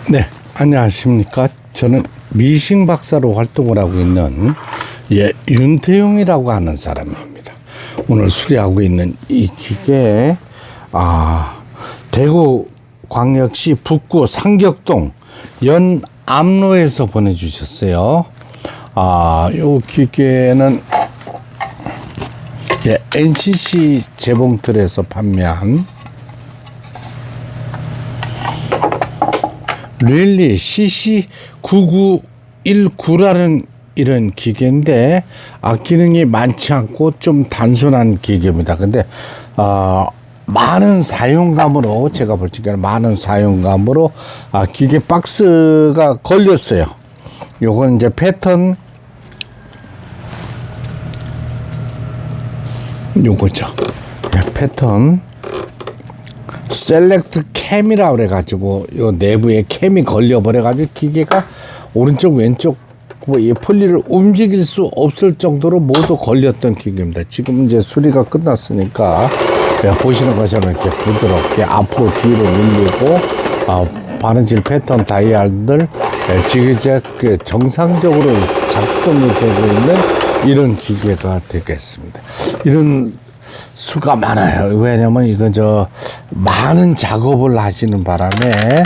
네, 안녕하십니까. 저는 미싱 박사로 활동을 하고 있는 윤태용이라고 하는 사람입니다. 오늘 수리하고 있는 이 기계, 대구 광역시 북구 상격동 연암로에서 보내주셨어요. 요 기계는 NCC 재봉틀에서 판매한 릴리 CC9919라는 이런 기계인데 기능이 많지 않고 좀 단순한 기계입니다. 근데 많은 사용감으로, 제가 볼 적에는 많은 사용감으로 기계 박스가 걸렸어요. 요건 이제 패턴 요거죠. 패턴 셀렉트 캠이라 그래가지고 요 내부에 캠이 걸려버려가지고 기계가 오른쪽 왼쪽 이 폴리를 움직일 수 없을 정도로 모두 걸렸던 기계입니다. 지금 이제 수리가 끝났으니까 보시는 것처럼 이렇게 부드럽게 앞으로 뒤로 밀리고 바느질 패턴 다이얼들 지금 정상적으로 작동이 되고 있는 이런 기계가 되겠습니다. 이런 수가 많아요. 왜냐면 이거 많은 작업을 하시는 바람에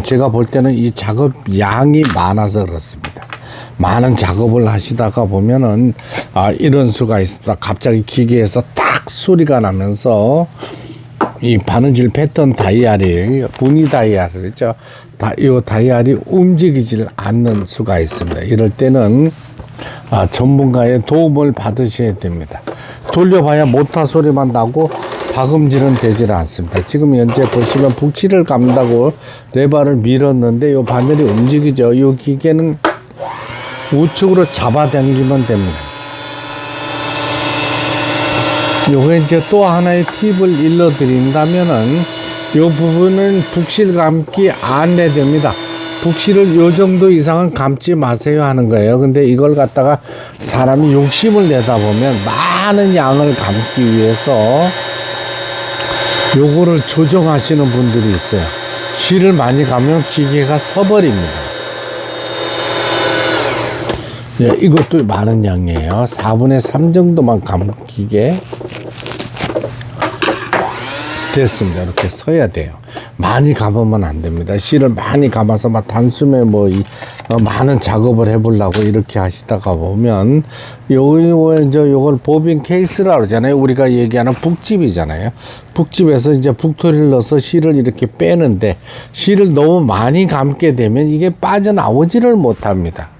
제가 볼 때는 이 작업 양이 많아서 그렇습니다. 많은 작업을 하시다가 보면은 이런 수가 있습니다. 갑자기 기계에서 딱 소리가 나면서 이 바느질 패턴 다이얼이 분위 다이얼 그렇죠. 이 다이얼이 움직이질 않는 수가 있습니다. 이럴 때는 전문가의 도움을 받으셔야 됩니다. 돌려봐야 모터 소리만 나고 박음질은 되질 않습니다. 지금 현재 보시면 북치를 감다고 레버를 밀었는데 요 바늘이 움직이죠. 요 기계는 우측으로 잡아당기면 됩니다. 요게 이제 또 하나의 팁을 일러드린다면은 요 부분은 북실 감기 안 내됩니다. 북실을 요 정도 이상은 감지 마세요 하는 거예요. 근데 이걸 갖다가 사람이 욕심을 내다 보면 많은 양을 감기 위해서 요거를 조정하시는 분들이 있어요. 실을 많이 가면 기계가 서버립니다. 이것도 많은 양이에요. 4분의 3 정도만 감기게 됐습니다. 이렇게 서야 돼요. 많이 감으면 안 됩니다. 실을 많이 감아서 막 단숨에 많은 작업을 해보려고 이렇게 하시다가 보면 요걸 보빈 케이스라고 그러잖아요. 우리가 얘기하는 북집이잖아요. 북집에서 이제 북토리를 넣어서 실을 이렇게 빼는데 실을 너무 많이 감게 되면 이게 빠져나오지를 못합니다.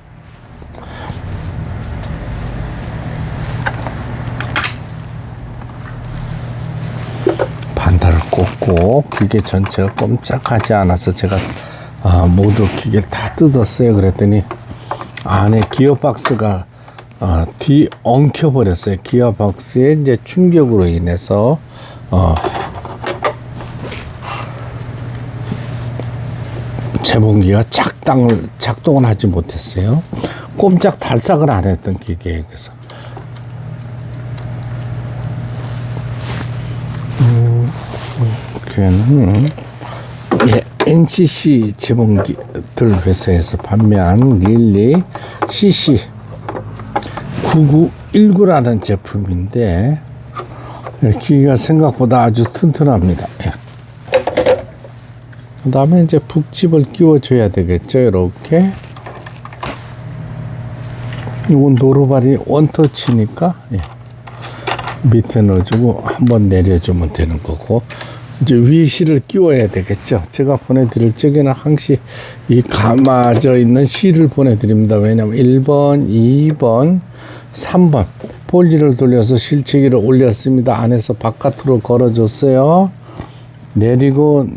반달을 꽂고 기계 전체가 꼼짝하지 않아서 제가 모두 기계 다 뜯었어요. 그랬더니 안에 기어박스가 엉켜버렸어요. 기어박스의 이제 충격으로 인해서 재봉기가 작동을 하지 못했어요. 꼼짝 달싹을 안 했던 기계에 그래서 NCC 재봉기들 회사에서 판매한 릴리 CC9919라는 제품인데 기계가 생각보다 아주 튼튼합니다. 그 다음에 이제 북집을 끼워줘야 되겠죠. 이렇게 이건 노루발이 원터치니까 밑에 넣어주고 한번 내려주면 되는 거고 이제 위에 실을 끼워야 되겠죠. 제가 보내드릴 적에는 항시 이 감아져 있는 실을 보내드립니다. 왜냐하면 1번, 2번, 3번 폴리를 돌려서 실체기를 올렸습니다. 안에서 바깥으로 걸어줬어요. 내리고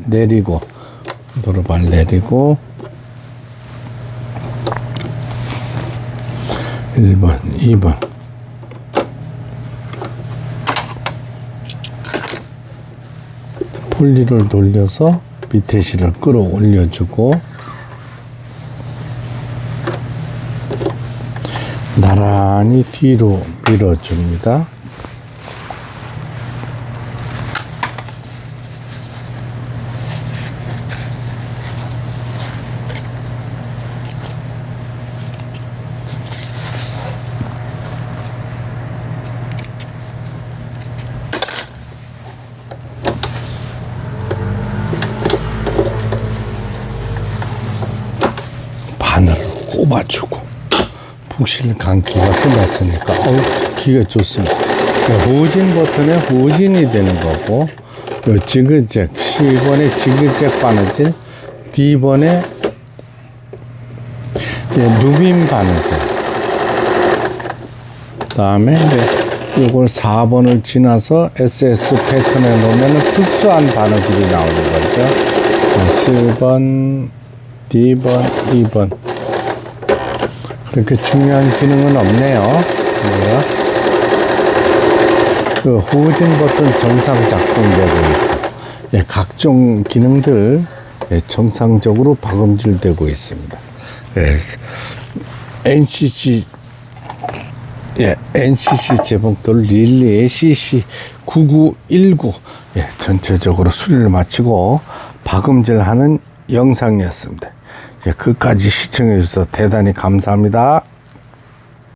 노루발 내리고 1번, 2번 폴리를 돌려서 밑에 실을 끌어올려주고 나란히 뒤로 밀어줍니다. 뽑아주고 푹실 감기가 끝났으니까 기가 좋습니다. 후진 버튼에 후진이 되는 거고 요 지그잭 C번에 지그잭 바느질 D번에 누빔 바느질 그 다음에 이제 요걸 4번을 지나서 SS 패턴에 놓으면 특수한 바느질이 나오는 거죠. 7번 D번 2번 그렇게 중요한 기능은 없네요. 그 후진 버튼 정상 작동되고 있고 각종 기능들 정상적으로 박음질되고 있습니다. NCC 제목들 릴리 CC9919 전체적으로 수리를 마치고 박음질하는 영상이었습니다. 끝까지 시청해 주셔서 대단히 감사합니다.